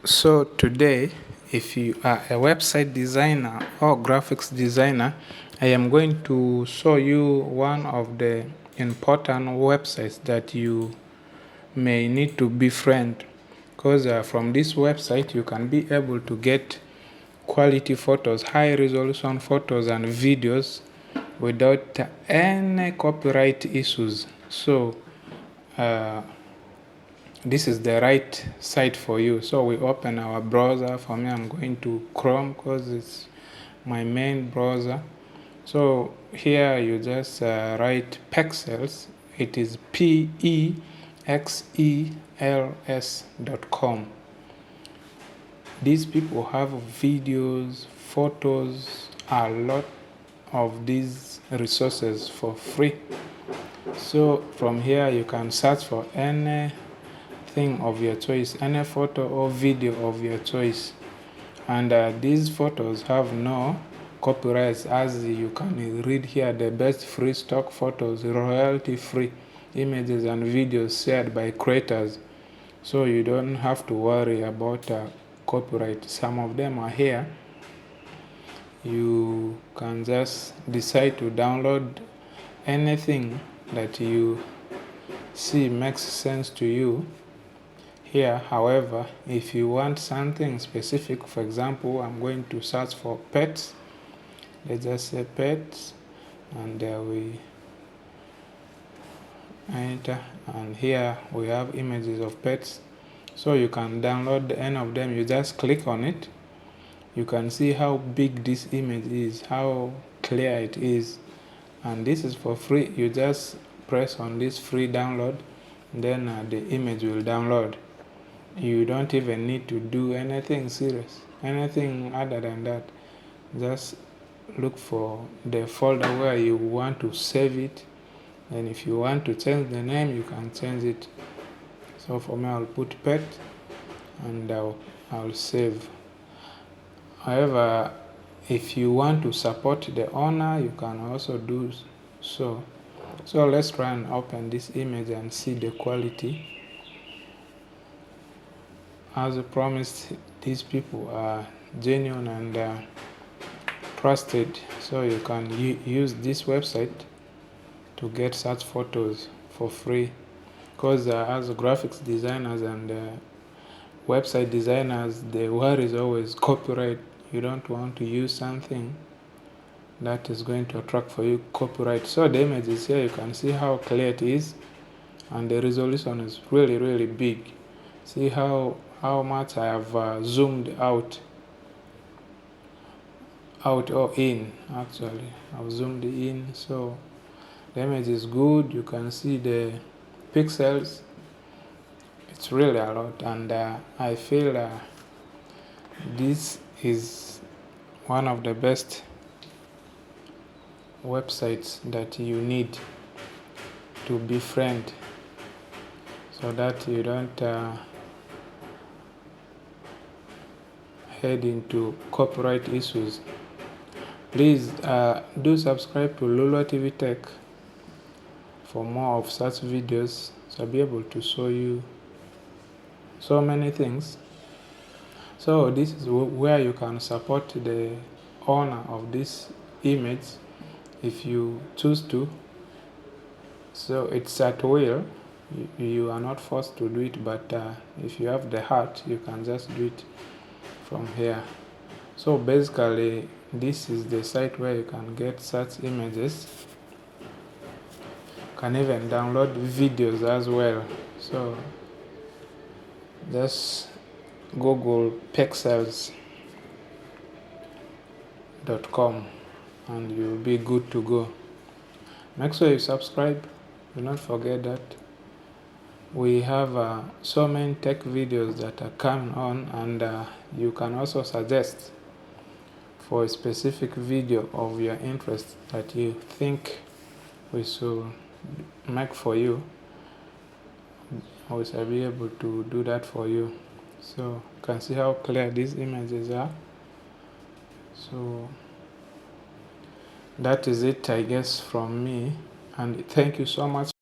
So today, if you are a website designer or graphics designer, I am going to show you one of the important websites that you may need to befriend, because from this website you can be able to get quality photos, high resolution photos and videos without any copyright issues. So this is the right site for you. So we open our browser. For me, I'm going to Chrome because it's my main browser. So here you just write pexels. It is pexels.com. These people have videos, photos, a lot of these resources for free. So from here you can search for anything of your choice, any photo or video of your choice. And these photos have no copyrights, as you can read here. The best free stock photos, royalty free images and videos shared by creators. So you don't have to worry about copyright. Some of them are here. You can just decide to download anything that you see makes sense to you here. However, if you want something specific, for example, I'm going to search for pets. Let's just say pets, and we enter, and here we have images of pets. So you can download any of them. You just click on it. You can see how big this image is, how clear it is, and this is for free. You just press on this free download, then the image will download. You don't even need to do anything serious, anything other than that. Just look for the folder where you want to save it, and if you want to change the name, you can change it. So for me, I'll put pet, and I'll save. However, if you want to support the owner, you can also do so. So let's try and open this image and see the quality. As I promised, these people are genuine and trusted. So you can use this website to get such photos for free. Because as graphics designers and website designers, the worry is always copyright. You don't want to use something that is going to attract for you copyright. So the image is here. You can see how clear it is, and the resolution is really, really big. See how much I have zoomed out or in. Actually, I've zoomed in, so the image is good. You can see the pixels. It's really a lot, and I feel this is one of the best websites that you need to befriend, so that you don't head into copyright issues. Please do subscribe to Lulu TV Tech for more of such videos, so I'll be able to show you so many things. So this is where you can support the owner of this image if you choose to. So it's at will. You are not forced to do it, but if you have the heart, you can just do it from here. So basically, this is the site where you can get such images. You can even download videos as well. So just Google pexels.com and you'll be good to go. Make sure you subscribe. Do not forget that. We have so many tech videos that are coming on, and you can also suggest for a specific video of your interest that you think we should make for you. I shall be able to do that for you. So you can see how clear these images are. So that is it, I guess, from me, and thank you so much.